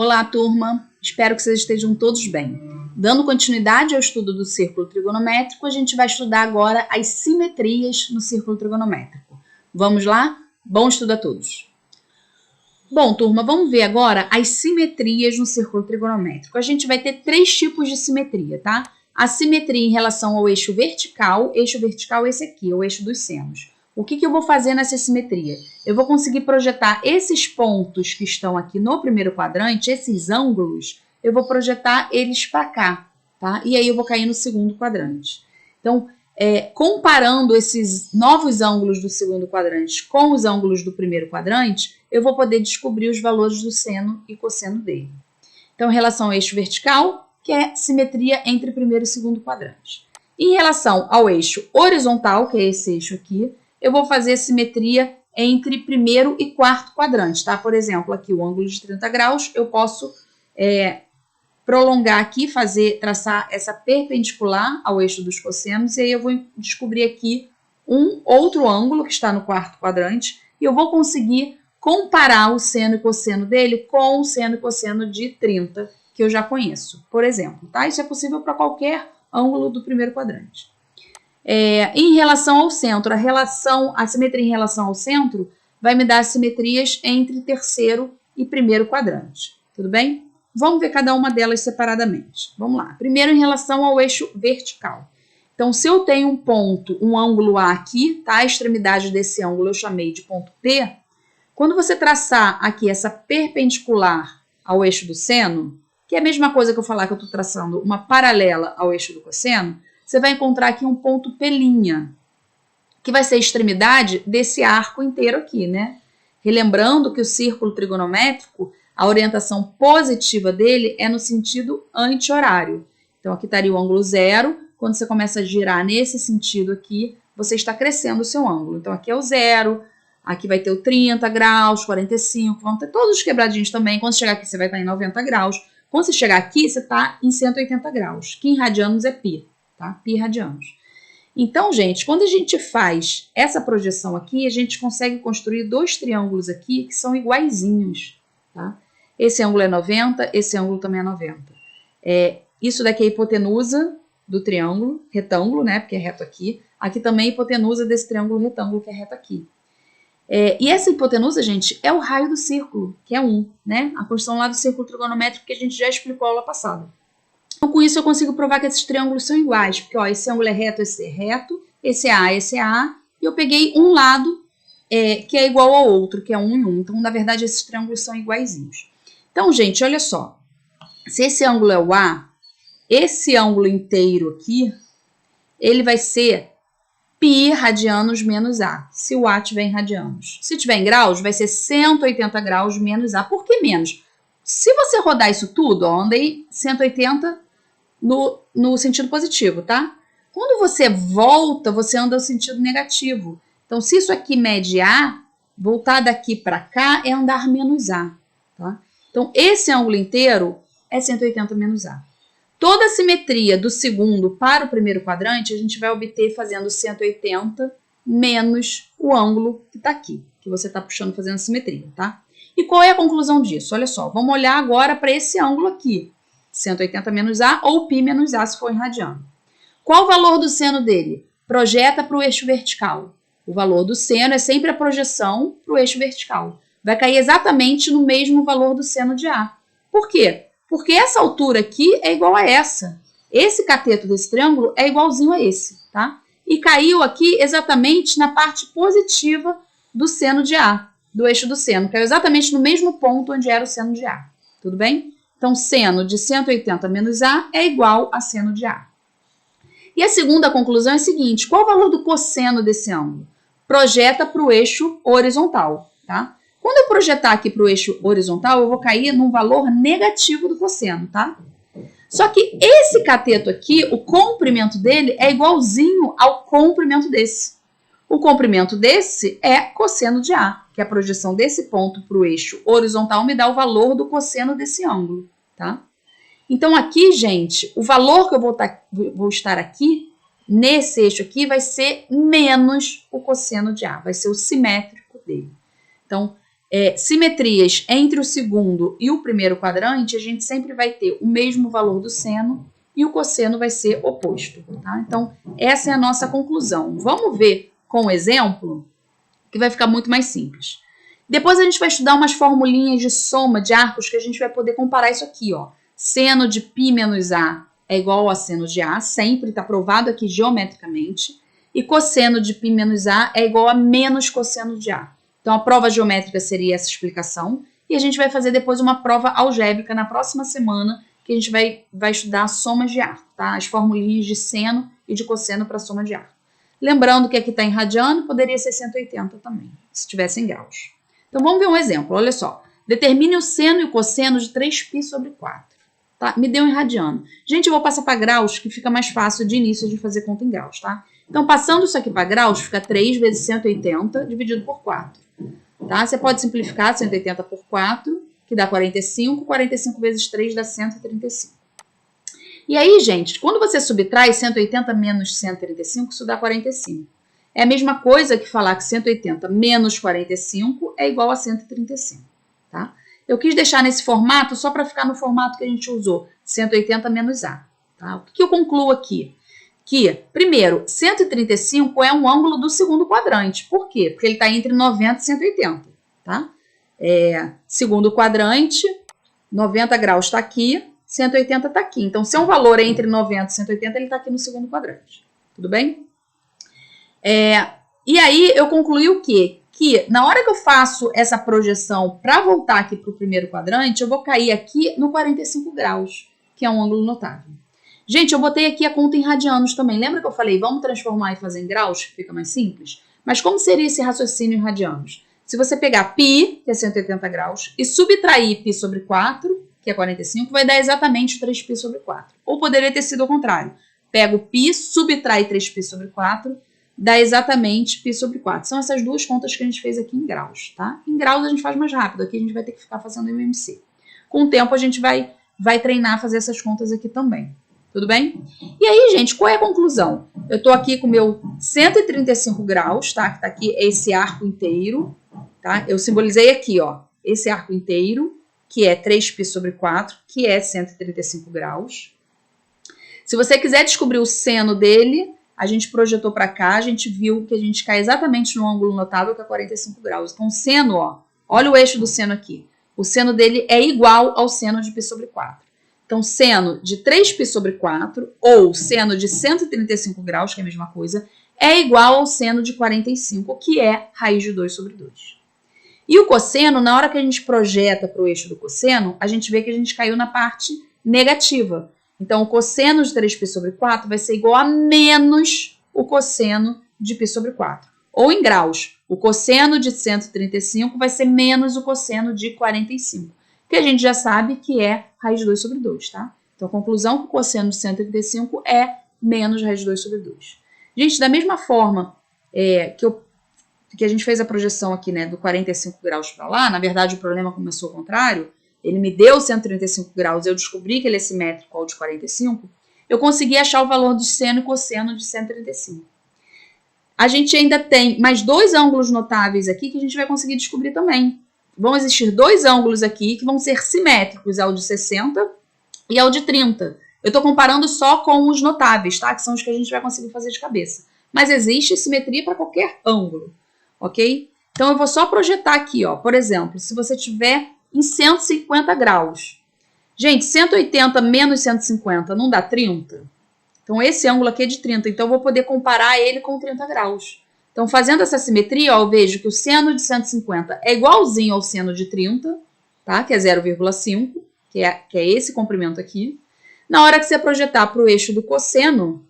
Olá, turma! Espero que vocês estejam todos bem. Dando continuidade ao estudo do círculo trigonométrico, a gente vai estudar agora as simetrias no círculo trigonométrico. Vamos lá? Bom estudo a todos! Bom, turma, vamos ver agora as simetrias no círculo trigonométrico. A gente vai ter três tipos de simetria, tá? A simetria em relação ao eixo vertical é esse aqui, o eixo dos senos. O que eu vou fazer nessa simetria? Eu vou conseguir projetar esses pontos que estão aqui no primeiro quadrante, esses ângulos, eu vou projetar eles para cá, tá? E aí eu vou cair no segundo quadrante. Então, comparando esses novos ângulos do segundo quadrante com os ângulos do primeiro quadrante, eu vou poder descobrir os valores do seno e cosseno dele. Então, em relação ao eixo vertical, que é simetria entre primeiro e segundo quadrante. Em relação ao eixo horizontal, que é esse eixo aqui, eu vou fazer simetria entre primeiro e quarto quadrante, tá? Por exemplo, aqui o ângulo de 30 graus, eu posso prolongar aqui, traçar essa perpendicular ao eixo dos cossenos, e aí eu vou descobrir aqui um outro ângulo que está no quarto quadrante, e eu vou conseguir comparar o seno e cosseno dele com o seno e cosseno de 30, que eu já conheço, por exemplo, tá? Isso é possível para qualquer ângulo do primeiro quadrante. Em relação ao centro, a simetria em relação ao centro vai me dar simetrias entre terceiro e primeiro quadrante, tudo bem? Vamos ver cada uma delas separadamente. Vamos lá. Primeiro, em relação ao eixo vertical. Então, se eu tenho um ponto, um ângulo A aqui, tá? A extremidade desse ângulo eu chamei de ponto P. Quando você traçar aqui essa perpendicular ao eixo do seno, que é a mesma coisa que eu falar que eu estou traçando uma paralela ao eixo do cosseno, você vai encontrar aqui um ponto P', que vai ser a extremidade desse arco inteiro aqui, né? Relembrando que o círculo trigonométrico, a orientação positiva dele é no sentido anti-horário. Então, aqui estaria o ângulo zero. Quando você começa a girar nesse sentido aqui, você está crescendo o seu ângulo. Então, aqui é o zero, aqui vai ter o 30 graus, 45, vão ter todos os quebradinhos também. Quando chegar aqui, você vai estar em 90 graus. Quando você chegar aqui, você está em 180 graus, que em radianos é π, tá? Π radianos. Então, gente, quando a gente faz essa projeção aqui, a gente consegue construir dois triângulos aqui que são iguaizinhos, tá? Esse ângulo é 90, esse ângulo também é 90. Isso daqui é a hipotenusa do triângulo, retângulo, né? Porque é reto aqui. Aqui também é a hipotenusa desse triângulo retângulo, que é reto aqui. E essa hipotenusa, gente, é o raio do círculo, que é 1, né? A construção lá do círculo trigonométrico que a gente já explicou a aula passada. Então, com isso, eu consigo provar que esses triângulos são iguais, porque ó, esse ângulo é reto, esse é A, e eu peguei um lado que é igual ao outro, que é 1 e 1. Então, na verdade, esses triângulos são iguaizinhos. Então, gente, olha só. Se esse ângulo é o A, esse ângulo inteiro aqui, ele vai ser π radianos menos A, se o A estiver em radianos. Se tiver em graus, vai ser 180 graus menos A. Por que menos? Se você rodar isso tudo, ó, andei 180 no sentido positivo, tá? Quando você volta, você anda no sentido negativo. Então, se isso aqui mede A, voltar daqui para cá é andar menos A, tá? Então, esse ângulo inteiro é 180 menos A. Toda a simetria do segundo para o primeiro quadrante, a gente vai obter fazendo 180 menos o ângulo que está aqui, que você está puxando fazendo a simetria, tá? E qual é a conclusão disso? Olha só, vamos olhar agora para esse ângulo aqui, 180 menos A ou π menos A, se for em radiano. Qual o valor do seno dele? Projeta para o eixo vertical. O valor do seno é sempre a projeção para o eixo vertical. Vai cair exatamente no mesmo valor do seno de A. Por quê? Porque essa altura aqui é igual a essa. Esse cateto desse triângulo é igualzinho a esse, tá? E caiu aqui exatamente na parte positiva do seno de A, do eixo do seno. Caiu exatamente no mesmo ponto onde era o seno de A. Tudo bem? Então, seno de 180 menos A é igual a seno de A. E a segunda conclusão é a seguinte: qual o valor do cosseno desse ângulo? Projeta para o eixo horizontal, tá? Quando eu projetar aqui para o eixo horizontal, eu vou cair num valor negativo do cosseno, tá? Só que esse cateto aqui, o comprimento dele é igualzinho ao comprimento desse. O comprimento desse é cosseno de A, que é a projeção desse ponto para o eixo horizontal me dá o valor do cosseno desse ângulo, tá? Então, aqui, gente, o valor que eu vou estar aqui, nesse eixo aqui, vai ser menos o cosseno de A, vai ser o simétrico dele. Então, simetrias entre o segundo e o primeiro quadrante, a gente sempre vai ter o mesmo valor do seno e o cosseno vai ser oposto, tá? Então, essa é a nossa conclusão. Vamos ver com um exemplo que vai ficar muito mais simples. Depois a gente vai estudar umas formulinhas de soma de arcos que a gente vai poder comparar isso aqui, ó. Seno de π menos A é igual a seno de A, sempre está provado aqui geometricamente. E cosseno de π menos A é igual a menos cosseno de A. Então, a prova geométrica seria essa explicação. E a gente vai fazer depois uma prova algébrica na próxima semana, que a gente vai estudar somas de arco, tá? As formulinhas de seno e de cosseno para soma de arco. Lembrando que aqui está em radiano, poderia ser 180 também, se tivesse em graus. Então, vamos ver um exemplo. Olha só. Determine o seno e o cosseno de 3π sobre 4. Tá? Me deu em radiano. Gente, eu vou passar para graus, que fica mais fácil de início de fazer conta em graus, tá? Então, passando isso aqui para graus, fica 3 vezes 180 dividido por 4. Tá? Você pode simplificar 180 por 4, que dá 45. 45 vezes 3 dá 135. E aí, gente, quando você subtrai 180 menos 135, isso dá 45. É a mesma coisa que falar que 180 menos 45 é igual a 135. Tá? Eu quis deixar nesse formato só para ficar no formato que a gente usou, 180 menos A. Tá? O que eu concluo aqui? Que, primeiro, 135 é um ângulo do segundo quadrante. Por quê? Porque ele está entre 90 e 180. Tá? Segundo quadrante, 90 graus está aqui, 180 está aqui. Então, se é um valor entre 90 e 180, ele está aqui no segundo quadrante. Tudo bem? E aí, eu concluí o quê? Que na hora que eu faço essa projeção para voltar aqui para o primeiro quadrante, eu vou cair aqui no 45 graus, que é um ângulo notável. Gente, eu botei aqui a conta em radianos também. Lembra que eu falei, vamos transformar e fazer em graus, que fica mais simples? Mas como seria esse raciocínio em radianos? Se você pegar π, que é 180 graus, e subtrair π sobre 4, que é 45, vai dar exatamente 3π sobre 4. Ou poderia ter sido ao contrário. Pego π, subtrai 3π sobre 4, dá exatamente π sobre 4. São essas duas contas que a gente fez aqui em graus, tá? Em graus a gente faz mais rápido, aqui a gente vai ter que ficar fazendo MMC. Com o tempo a gente vai treinar a fazer essas contas aqui também. Tudo bem? E aí, gente, qual é a conclusão? Eu estou aqui com o meu 135 graus, tá? Que tá aqui esse arco inteiro, tá? Eu simbolizei aqui, ó, esse arco inteiro, que é 3π sobre 4, que é 135 graus. Se você quiser descobrir o seno dele, a gente projetou para cá, a gente viu que a gente cai exatamente no ângulo notável, que é 45 graus. Então, o seno, ó, olha o eixo do seno aqui. O seno dele é igual ao seno de π sobre 4. Então, seno de 3π sobre 4 ou seno de 135 graus, que é a mesma coisa, é igual ao seno de 45, que é raiz de 2 sobre 2. E o cosseno, na hora que a gente projeta para o eixo do cosseno, a gente vê que a gente caiu na parte negativa. Então, o cosseno de 3π sobre 4 vai ser igual a menos o cosseno de π sobre 4. Ou em graus, o cosseno de 135 vai ser menos o cosseno de 45. Que a gente já sabe que é raiz de 2 sobre 2, tá? Então, a conclusão é que o cosseno de 135 é menos raiz de 2 sobre 2. Gente, da mesma forma que a gente fez a projeção aqui, né, do 45 graus para lá, na verdade o problema começou ao contrário, ele me deu 135 graus, eu descobri que ele é simétrico ao de 45, eu consegui achar o valor do seno e cosseno de 135. A gente ainda tem mais dois ângulos notáveis aqui que a gente vai conseguir descobrir também. Vão existir dois ângulos aqui que vão ser simétricos, ao de 60 e ao de 30. Eu estou comparando só com os notáveis, tá? Que são os que a gente vai conseguir fazer de cabeça. Mas existe simetria para qualquer ângulo, ok? Então, eu vou só projetar aqui, ó. Por exemplo, se você tiver em 150 graus. Gente, 180 menos 150 não dá 30? Então, esse ângulo aqui é de 30. Então, eu vou poder comparar ele com 30 graus. Então, fazendo essa simetria, ó, eu vejo que o seno de 150 é igualzinho ao seno de 30, tá? Que é 0,5, que é esse comprimento aqui. Na hora que você projetar para o eixo do cosseno,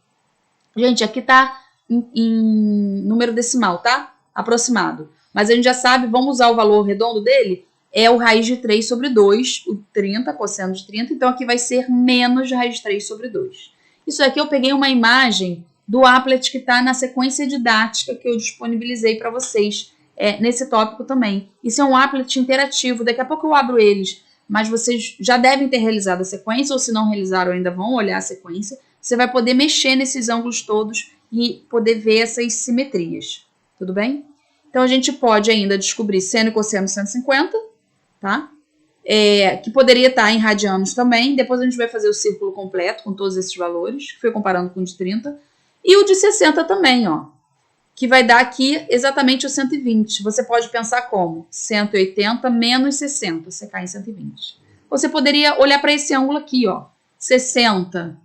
gente, aqui tá em número decimal, tá? Aproximado. Mas a gente já sabe, vamos usar o valor redondo dele, é o raiz de 3 sobre 2, o 30, cosseno de 30, então aqui vai ser menos raiz de 3 sobre 2. Isso aqui eu peguei uma imagem do applet que está na sequência didática que eu disponibilizei para vocês nesse tópico também. Isso é um applet interativo, daqui a pouco eu abro eles, mas vocês já devem ter realizado a sequência, ou se não realizaram ainda vão olhar a sequência. Você vai poder mexer nesses ângulos todos e poder ver essas simetrias, tudo bem? Então, a gente pode ainda descobrir seno e cosseno de 150, tá? Que poderia estar em radianos também. Depois a gente vai fazer o círculo completo com todos esses valores, que foi comparando com o de 30. E o de 60 também, ó, que vai dar aqui exatamente o 120. Você pode pensar como 180 menos 60, você cai em 120. Você poderia olhar para esse ângulo aqui, ó, 60.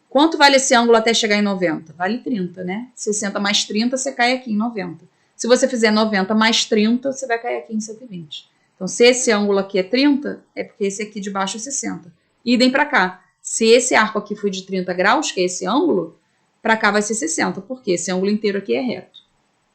Quanto vale esse ângulo até chegar em 90? Vale 30, né? 60 mais 30, você cai aqui em 90. Se você fizer 90 mais 30, você vai cair aqui em 120. Então, se esse ângulo aqui é 30, é porque esse aqui de baixo é 60. Idem para cá. Se esse arco aqui for de 30 graus, que é esse ângulo, para cá vai ser 60, porque esse ângulo inteiro aqui é reto.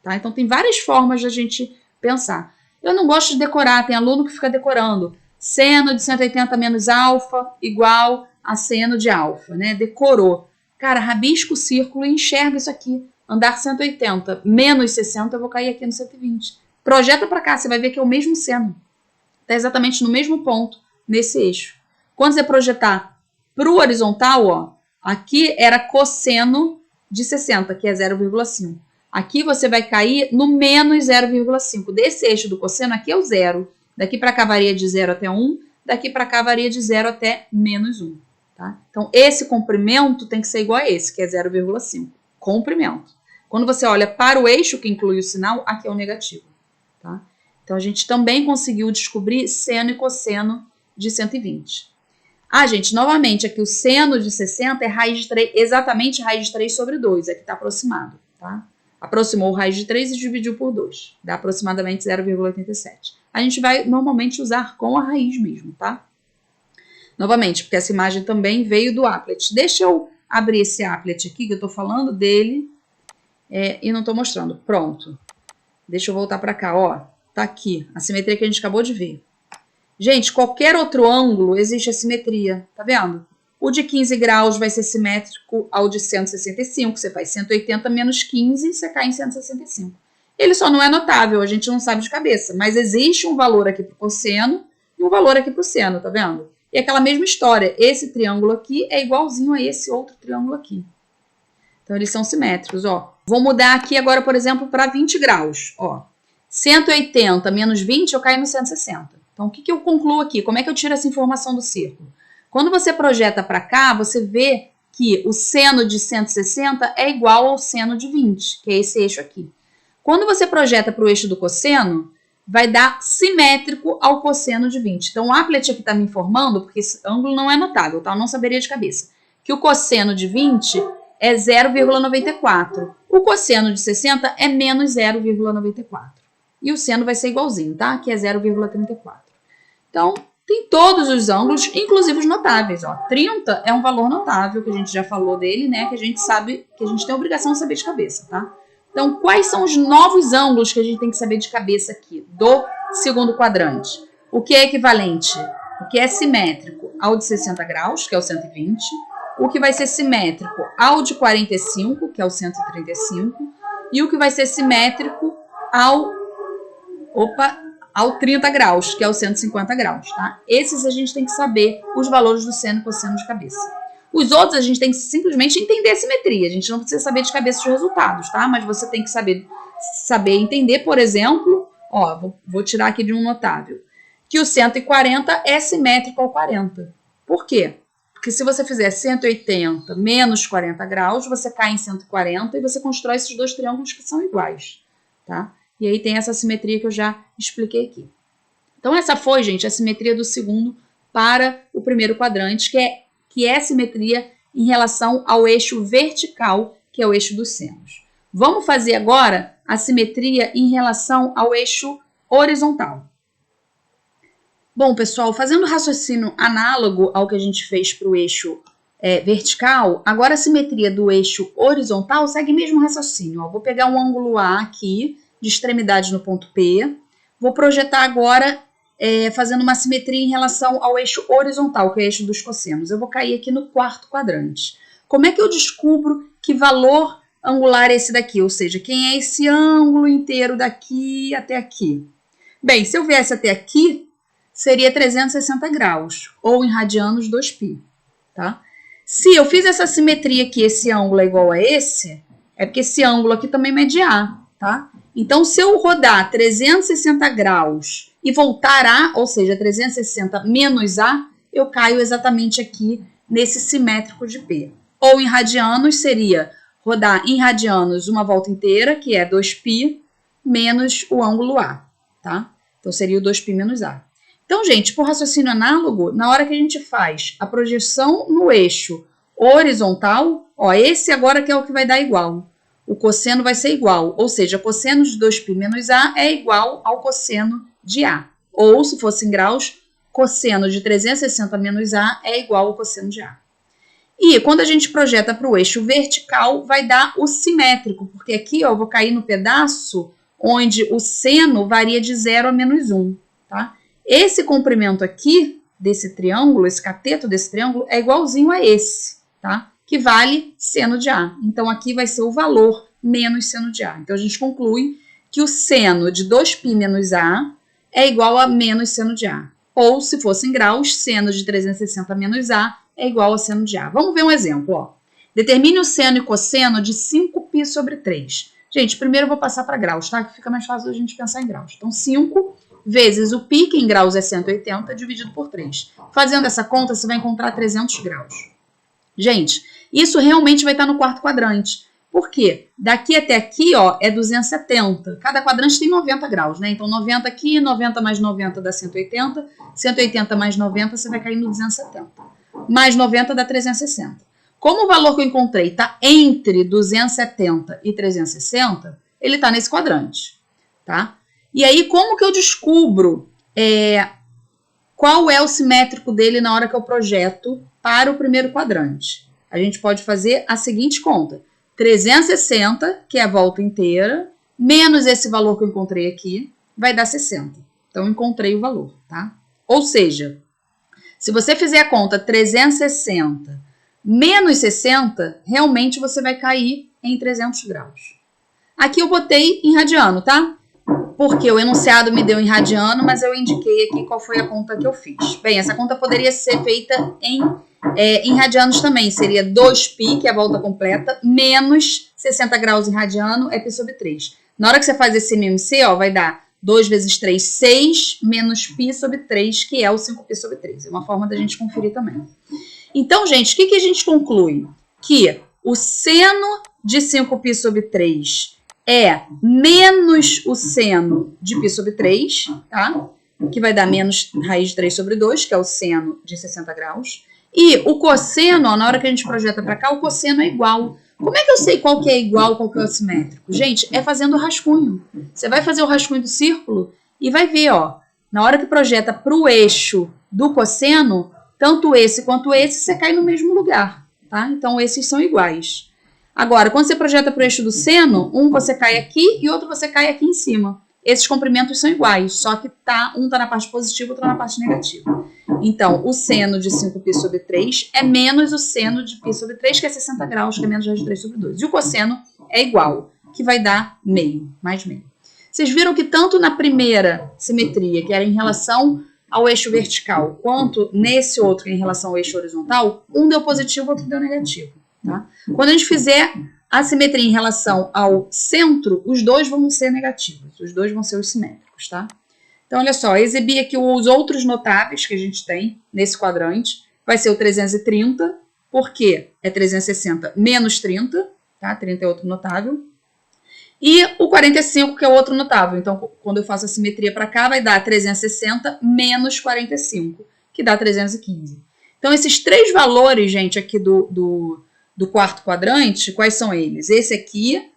Tá? Então, tem várias formas de a gente pensar. Eu não gosto de decorar, tem aluno que fica decorando. Seno de 180 menos alfa igual a seno de alfa, né? Decorou. Cara, rabisca o círculo e enxerga isso aqui. Andar 180 menos 60, eu vou cair aqui no 120. Projeta para cá, você vai ver que é o mesmo seno. Está exatamente no mesmo ponto, nesse eixo. Quando você projetar para o horizontal, ó, aqui era cosseno de 60, que é 0,5. Aqui você vai cair no menos 0,5. Desse eixo do cosseno, aqui é o 0. Daqui para cá varia de 0 até 1. Daqui para cá varia de 0 até menos 1. Tá? Então, esse comprimento tem que ser igual a esse, que é 0,5. Comprimento. Quando você olha para o eixo que inclui o sinal, aqui é o negativo. Tá? Então, a gente também conseguiu descobrir seno e cosseno de 120. Ah, gente, novamente, aqui o seno de 60 é raiz de 3, exatamente raiz de 3 sobre 2. Aqui está aproximado. Tá? Aproximou raiz de 3 e dividiu por 2. Dá aproximadamente 0,87. A gente vai normalmente usar com a raiz mesmo, tá? Novamente, porque essa imagem também veio do applet. Deixa eu abrir esse applet aqui, que eu estou falando dele e não estou mostrando. Pronto. Deixa eu voltar para cá, ó. Tá aqui, a simetria que a gente acabou de ver. Gente, qualquer outro ângulo existe a simetria, tá vendo? O de 15 graus vai ser simétrico ao de 165, você faz 180 menos 15, você cai em 165. Ele só não é notável, a gente não sabe de cabeça, mas existe um valor aqui para o cosseno e um valor aqui para o seno, tá vendo? E aquela mesma história, esse triângulo aqui é igualzinho a esse outro triângulo aqui. Então, eles são simétricos, ó. Vou mudar aqui agora, por exemplo, para 20 graus, ó. 180 menos 20, eu caio no 160. Então, o que eu concluo aqui? Como é que eu tiro essa informação do círculo? Quando você projeta para cá, você vê que o seno de 160 é igual ao seno de 20, que é esse eixo aqui. Quando você projeta para o eixo do cosseno, vai dar simétrico ao cosseno de 20. Então, o applet aqui está me informando, porque esse ângulo não é notável, tá? Eu não saberia de cabeça, que o cosseno de 20 é 0,94. O cosseno de 60 é menos 0,94. E o seno vai ser igualzinho, tá? Que é 0,34. Então, tem todos os ângulos, inclusive os notáveis, ó. 30 é um valor notável, que a gente já falou dele, né? Que a gente sabe, que a gente tem a obrigação de saber de cabeça, tá? Então, quais são os novos ângulos que a gente tem que saber de cabeça aqui, do segundo quadrante? O que é equivalente? O que é simétrico ao de 60 graus, que é o 120. O que vai ser simétrico ao de 45, que é o 135. E o que vai ser simétrico ao 30 graus, que é o 150 graus, tá? Esses a gente tem que saber os valores do seno e cosseno de cabeça. Os outros a gente tem que simplesmente entender a simetria. A gente não precisa saber de cabeça os resultados, tá? Mas você tem que saber entender, por exemplo, ó, vou tirar aqui de um notável, que o 140 é simétrico ao 40. Por quê? Porque se você fizer 180 menos 40 graus, você cai em 140 e você constrói esses dois triângulos que são iguais, tá? E aí tem essa simetria que eu já expliquei aqui. Então, essa foi, gente, a simetria do segundo para o primeiro quadrante, que é a simetria em relação ao eixo vertical, que é o eixo dos senos. Vamos fazer agora a simetria em relação ao eixo horizontal. Bom, pessoal, fazendo raciocínio análogo ao que a gente fez para o eixo vertical, agora a simetria do eixo horizontal segue o mesmo raciocínio. Ó. Vou pegar um ângulo A aqui, de extremidade no ponto P. Vou projetar agora fazendo uma simetria em relação ao eixo horizontal, que é o eixo dos cossenos. Eu vou cair aqui no quarto quadrante. Como é que eu descubro que valor angular é esse daqui? Ou seja, quem é esse ângulo inteiro daqui até aqui? Bem, se eu viesse até aqui, seria 360 graus, ou em radianos 2π. Tá? Se eu fiz essa simetria aqui, esse ângulo é igual a esse, é porque esse ângulo aqui também mede A. Tá? Então, se eu rodar 360 graus e voltar a, ou seja, 360 menos A, eu caio exatamente aqui nesse simétrico de P. Ou em radianos seria rodar em radianos uma volta inteira, que é 2π, menos o ângulo A, tá? Então, seria o 2π menos A. Então, gente, por raciocínio análogo, na hora que a gente faz a projeção no eixo horizontal, ó, esse agora que é o que vai dar igual. O cosseno vai ser igual, ou seja, cosseno de 2π menos A é igual ao cosseno de A. Ou, se fosse em graus, cosseno de 360 menos A é igual ao cosseno de A. E quando a gente projeta para o eixo vertical, vai dar o simétrico, porque aqui ó, eu vou cair no pedaço onde o seno varia de 0 a -1. Tá? Esse comprimento aqui desse triângulo, esse cateto desse triângulo, é igualzinho a esse, tá? Que vale seno de A. Então, aqui vai ser o valor menos seno de A. Então, a gente conclui que o seno de 2π menos A é igual a menos seno de A. Ou, se fosse em graus, seno de 360 menos A é igual a seno de A. Vamos ver um exemplo. Ó. Determine o seno e cosseno de 5π sobre 3. Gente, primeiro eu vou passar para graus, tá? Que fica mais fácil a gente pensar em graus. Então, 5 vezes o π, que em graus é 180, dividido por 3. Fazendo essa conta, você vai encontrar 300 graus. Gente, isso realmente vai estar no quarto quadrante. Por quê? Daqui até aqui, ó, é 270. Cada quadrante tem 90 graus, né? Então, 90 aqui, 90 mais 90 dá 180. 180 mais 90, você vai cair no 270. Mais 90 dá 360. Como o valor que eu encontrei está entre 270 e 360, ele está nesse quadrante, tá? E aí, como que eu descubro qual é o simétrico dele na hora que eu projeto para o primeiro quadrante? A gente pode fazer a seguinte conta. 360, que é a volta inteira, menos esse valor que eu encontrei aqui, vai dar 60. Então, eu encontrei o valor, tá? Ou seja, se você fizer a conta 360 menos 60, realmente você vai cair em 300 graus. Aqui eu botei em radiano, tá? Porque o enunciado me deu em radiano, mas eu indiquei aqui qual foi a conta que eu fiz. Bem, essa conta poderia ser feita em radianos também. Seria 2π, que é a volta completa, menos 60 graus em radiano, é π sobre 3. Na hora que você faz esse MMC, ó, vai dar 2 vezes 3, 6, menos π sobre 3, que é o 5π sobre 3. É uma forma da gente conferir também. Então, gente, o que a gente conclui? Que o seno de 5π sobre 3 é menos o seno de π sobre 3, tá? Que vai dar menos raiz de 3 sobre 2, que é o seno de 60 graus. E o cosseno, ó, na hora que a gente projeta para cá, o cosseno é igual. Como é que eu sei qual que é igual, qual que é o simétrico? Gente, é fazendo o rascunho. Você vai fazer o rascunho do círculo e vai ver, ó, na hora que projeta para o eixo do cosseno, tanto esse quanto esse, você cai no mesmo lugar, tá? Então, esses são iguais. Agora, quando você projeta para o eixo do seno, um você cai aqui e outro você cai aqui em cima. Esses comprimentos são iguais, só que um está na parte positiva e outro na parte negativa. Então, o seno de 5π sobre 3 é menos o seno de π sobre 3, que é 60 graus, que é menos raiz de 3 sobre 2. E o cosseno é igual, que vai dar meio, mais meio. Vocês viram que tanto na primeira simetria, que era em relação ao eixo vertical, quanto nesse outro, que é em relação ao eixo horizontal, um deu positivo, outro deu negativo. Tá? Quando a gente fizer a simetria em relação ao centro, os dois vão ser negativos, os dois vão ser os simétricos, tá? Então, olha só, eu exibi aqui os outros notáveis que a gente tem nesse quadrante, vai ser o 330, porque é 360 menos 30, tá? 30 é outro notável, e o 45, que é outro notável. Então, quando eu faço a simetria para cá, vai dar 360 menos 45, que dá 315. Então, esses três valores, gente, aqui do quarto quadrante, quais são eles? Esse aqui,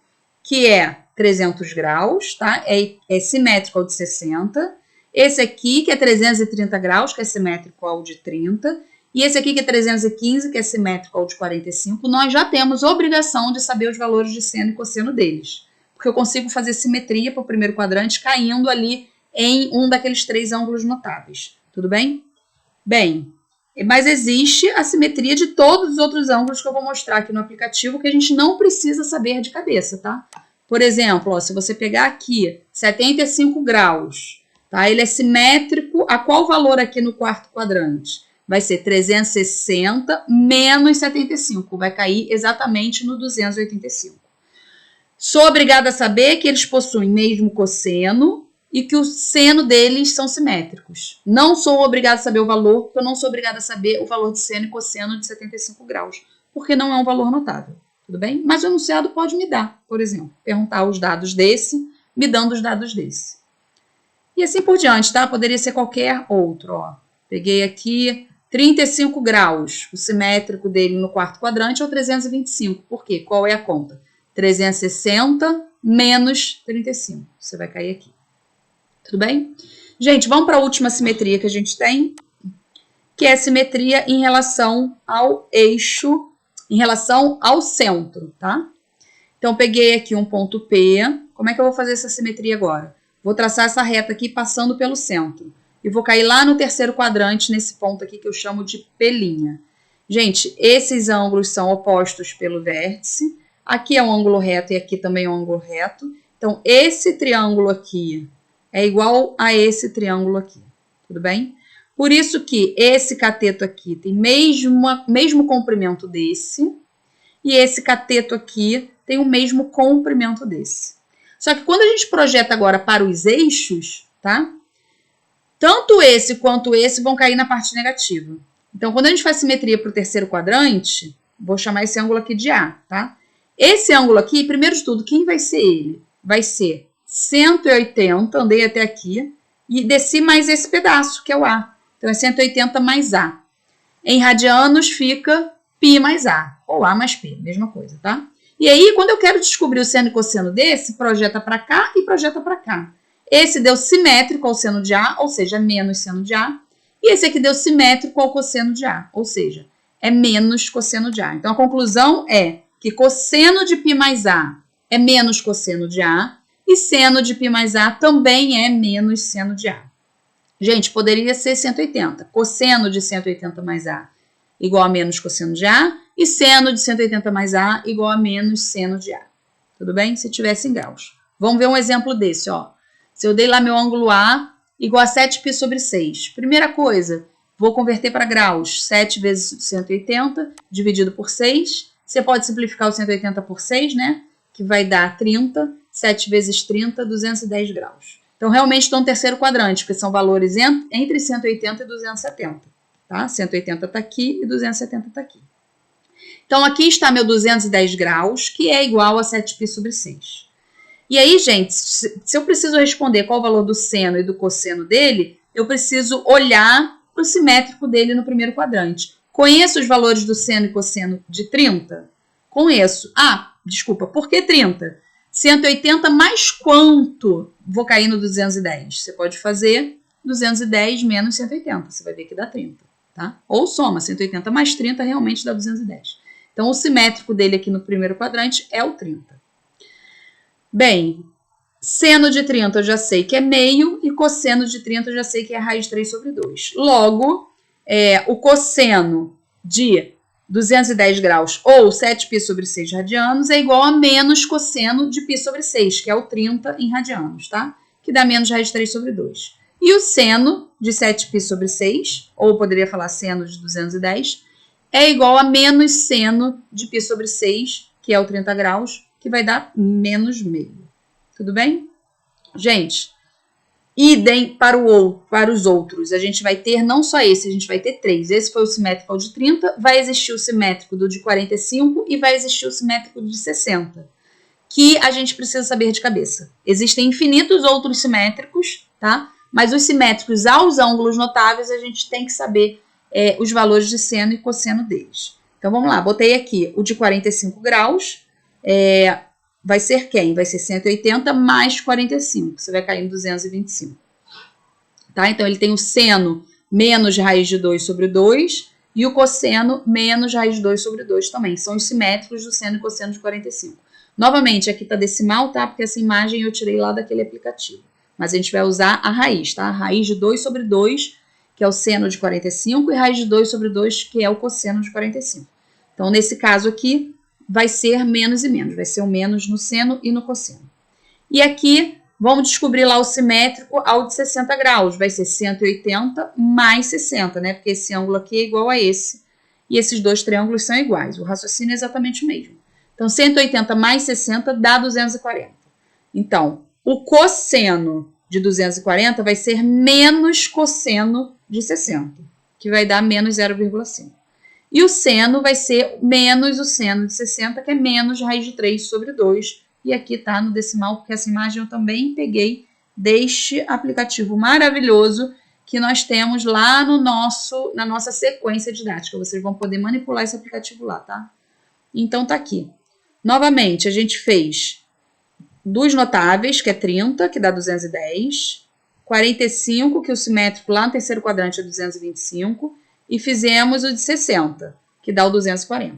que é 300 graus, tá? É simétrico ao de 60. Esse aqui, que é 330 graus, que é simétrico ao de 30. E esse aqui, que é 315, que é simétrico ao de 45. Nós já temos obrigação de saber os valores de seno e cosseno deles. Porque eu consigo fazer simetria para o primeiro quadrante caindo ali em um daqueles três ângulos notáveis. Tudo bem? Bem, mas existe a simetria de todos os outros ângulos que eu vou mostrar aqui no aplicativo que a gente não precisa saber de cabeça, tá? Por exemplo, ó, se você pegar aqui 75 graus, tá? Ele é simétrico a qual valor aqui no quarto quadrante? Vai ser 360 menos 75, vai cair exatamente no 285. Sou obrigada a saber que eles possuem mesmo cosseno e que o seno deles são simétricos. Não sou obrigada a saber o valor, porque eu não sou obrigada a saber o valor de seno e cosseno de 75 graus, porque não é um valor notável, tudo bem? Mas o enunciado pode me dar, por exemplo, perguntar os dados desse, me dando os dados desse. E assim por diante, tá? Poderia ser qualquer outro, ó. Peguei aqui 35 graus, o simétrico dele no quarto quadrante é o 325. Por quê? Qual é a conta? 360 menos 35. Você vai cair aqui. Tudo bem? Gente, vamos para a última simetria que a gente tem, que é a simetria em relação ao eixo, em relação ao centro, tá? Então, peguei aqui um ponto P. Como é que eu vou fazer essa simetria agora? Vou traçar essa reta aqui passando pelo centro. E vou cair lá no terceiro quadrante, nesse ponto aqui que eu chamo de P'. Gente, esses ângulos são opostos pelo vértice. Aqui é um ângulo reto e aqui também é um ângulo reto. Então, esse triângulo aqui é igual a esse triângulo aqui. Tudo bem? Por isso que esse cateto aqui tem mesmo comprimento desse. E esse cateto aqui tem o mesmo comprimento desse. Só que quando a gente projeta agora para os eixos, tá? Tanto esse quanto esse vão cair na parte negativa. Então, quando a gente faz simetria para o terceiro quadrante, vou chamar esse ângulo aqui de A, tá? Esse ângulo aqui, primeiro de tudo, quem vai ser ele? Vai ser 180, andei até aqui, e desci mais esse pedaço, que é o A. Então, é 180 mais A. Em radianos fica π mais A, ou A mais P, mesma coisa, tá? E aí, quando eu quero descobrir o seno e cosseno desse, projeta para cá e projeta para cá. Esse deu simétrico ao seno de A, ou seja, é menos seno de A. E esse aqui deu simétrico ao cosseno de A, ou seja, é menos cosseno de A. Então, a conclusão é que cosseno de π mais A é menos cosseno de A e seno de π mais A também é menos seno de A. Gente, poderia ser 180. Cosseno de 180 mais A igual a menos cosseno de A e seno de 180 mais A igual a menos seno de A. Tudo bem? Se tivesse em graus. Vamos ver um exemplo desse, ó. Se eu dei lá meu ângulo A igual a 7π sobre 6. Primeira coisa, vou converter para graus. 7 vezes 180 dividido por 6. Você pode simplificar o 180 por 6, né? Que vai dar 30. 7 vezes 30, 210 graus. Então, realmente estou no terceiro quadrante, porque são valores entre 180 e 270. Tá? 180 está aqui e 270 está aqui. Então, aqui está meu 210 graus, que é igual a 7π sobre 6. E aí, gente, se eu preciso responder qual o valor do seno e do cosseno dele, eu preciso olhar para o simétrico dele no primeiro quadrante. Conheço os valores do seno e cosseno de 30? Conheço. Ah, desculpa, por que 30? 180 mais quanto? Vou cair no 210. Você pode fazer 210 menos 180. Você vai ver que dá 30. Tá? Ou soma, 180 mais 30 realmente dá 210. Então, o simétrico dele aqui no primeiro quadrante é o 30. Bem, seno de 30 eu já sei que é meio e cosseno de 30 eu já sei que é raiz 3 sobre 2. Logo, o cosseno de 210 graus ou 7π sobre 6 radianos é igual a menos cosseno de π sobre 6, que é o 30 em radianos, tá? Que dá menos raiz 3 sobre 2. E o seno de 7π sobre 6, ou poderia falar seno de 210, é igual a menos seno de π sobre 6, que é o 30 graus, que vai dar menos meio. Tudo bem? Gente, idem para os outros. A gente vai ter não só esse, a gente vai ter 3. Esse foi o simétrico de 30, vai existir o simétrico do de 45 e vai existir o simétrico de 60, que a gente precisa saber de cabeça. Existem infinitos outros simétricos, tá? Mas os simétricos aos ângulos notáveis, a gente tem que saber os valores de seno e cosseno deles. Então, vamos lá. Botei aqui o de 45 graus. Vai ser quem? Vai ser 180 mais 45. Você vai cair em 225. Tá? Então, ele tem o seno menos raiz de 2 sobre 2 e o cosseno menos raiz de 2 sobre 2 também. São os simétricos do seno e cosseno de 45. Novamente, aqui está decimal, tá? Porque essa imagem eu tirei lá daquele aplicativo. Mas a gente vai usar a raiz, tá? A raiz de 2 sobre 2, que é o seno de 45, e raiz de 2 sobre 2, que é o cosseno de 45. Então, nesse caso aqui, vai ser menos e menos. Vai ser o menos no seno e no cosseno. E aqui, vamos descobrir lá o simétrico ao de 60 graus. Vai ser 180 mais 60, né? Porque esse ângulo aqui é igual a esse. E esses dois triângulos são iguais. O raciocínio é exatamente o mesmo. Então, 180 mais 60 dá 240. Então, o cosseno de 240 vai ser menos cosseno de 60, que vai dar menos 0,5. E o seno vai ser menos o seno de 60, que é menos raiz de 3 sobre 2. E aqui está no decimal, porque essa imagem eu também peguei deste aplicativo maravilhoso que nós temos lá na nossa sequência didática. Vocês vão poder manipular esse aplicativo lá, tá? Então, tá aqui. Novamente, a gente fez dos notáveis, que é 30, que dá 210. 45, que o simétrico lá no terceiro quadrante é 225. E fizemos o de 60, que dá o 240.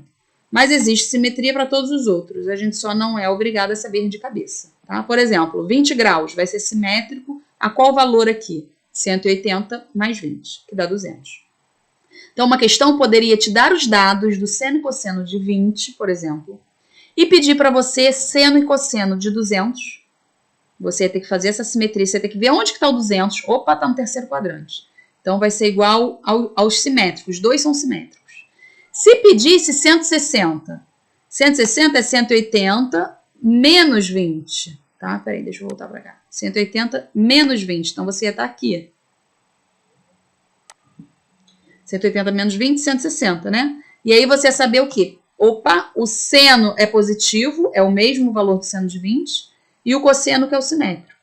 Mas existe simetria para todos os outros. A gente só não é obrigado a saber de cabeça. Tá? Por exemplo, 20 graus vai ser simétrico a qual valor aqui? 180 mais 20, que dá 200. Então, uma questão poderia te dar os dados do seno e cosseno de 20, por exemplo, e pedir para você seno e cosseno de 200. Você ia ter que fazer essa simetria, você ia ter que ver onde que está o 200. Opa, está no terceiro quadrante. Então, vai ser igual aos simétricos. Os dois são simétricos. Se pedisse 160, 160 é 180 menos 20. Tá? Peraí, deixa eu voltar para cá. 180 menos 20. Então, você ia estar aqui. 180 menos 20, 160, né? E aí, você ia saber o quê? Opa, o seno é positivo, é o mesmo valor do seno de 20, e o cosseno que é o simétrico.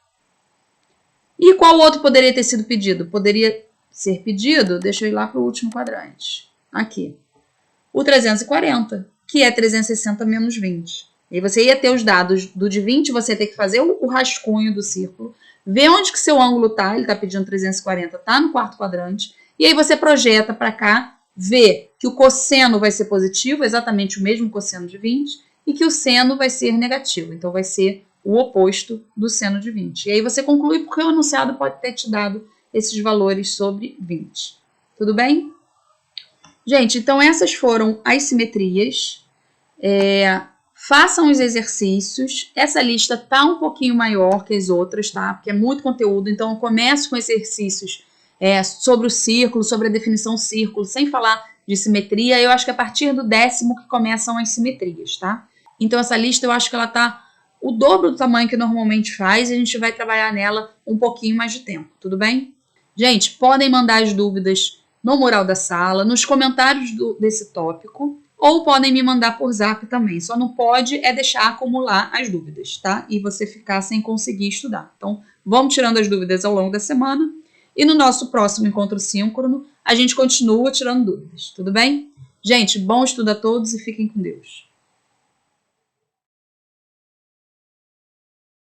E qual outro poderia ter sido pedido? Poderia ser pedido, deixa eu ir lá para o último quadrante. Aqui. O 340, que é 360 menos 20. E você ia ter os dados do de 20, você ia ter que fazer o rascunho do círculo, ver onde que seu ângulo está, ele está pedindo 340, está no quarto quadrante, e aí você projeta para cá, vê que o cosseno vai ser positivo, exatamente o mesmo cosseno de 20, e que o seno vai ser negativo, então vai ser o oposto do seno de 20. E aí você conclui porque o enunciado pode ter te dado esses valores sobre 20. Tudo bem? Gente, então essas foram as simetrias. Façam os exercícios. Essa lista tá um pouquinho maior que as outras, tá? Porque é muito conteúdo. Então, eu começo com exercícios sobre o círculo, sobre a definição círculo, sem falar de simetria. Eu acho que é a partir do 10º que começam as simetrias, tá? Então, essa lista eu acho que ela tá o dobro do tamanho que normalmente faz e a gente vai trabalhar nela um pouquinho mais de tempo, tudo bem? Gente, podem mandar as dúvidas no mural da sala, nos comentários desse tópico, ou podem me mandar por zap também. Só não pode deixar acumular as dúvidas, tá? E você ficar sem conseguir estudar. Então, vamos tirando as dúvidas ao longo da semana. E no nosso próximo encontro síncrono, a gente continua tirando dúvidas, tudo bem? Gente, bom estudo a todos e fiquem com Deus.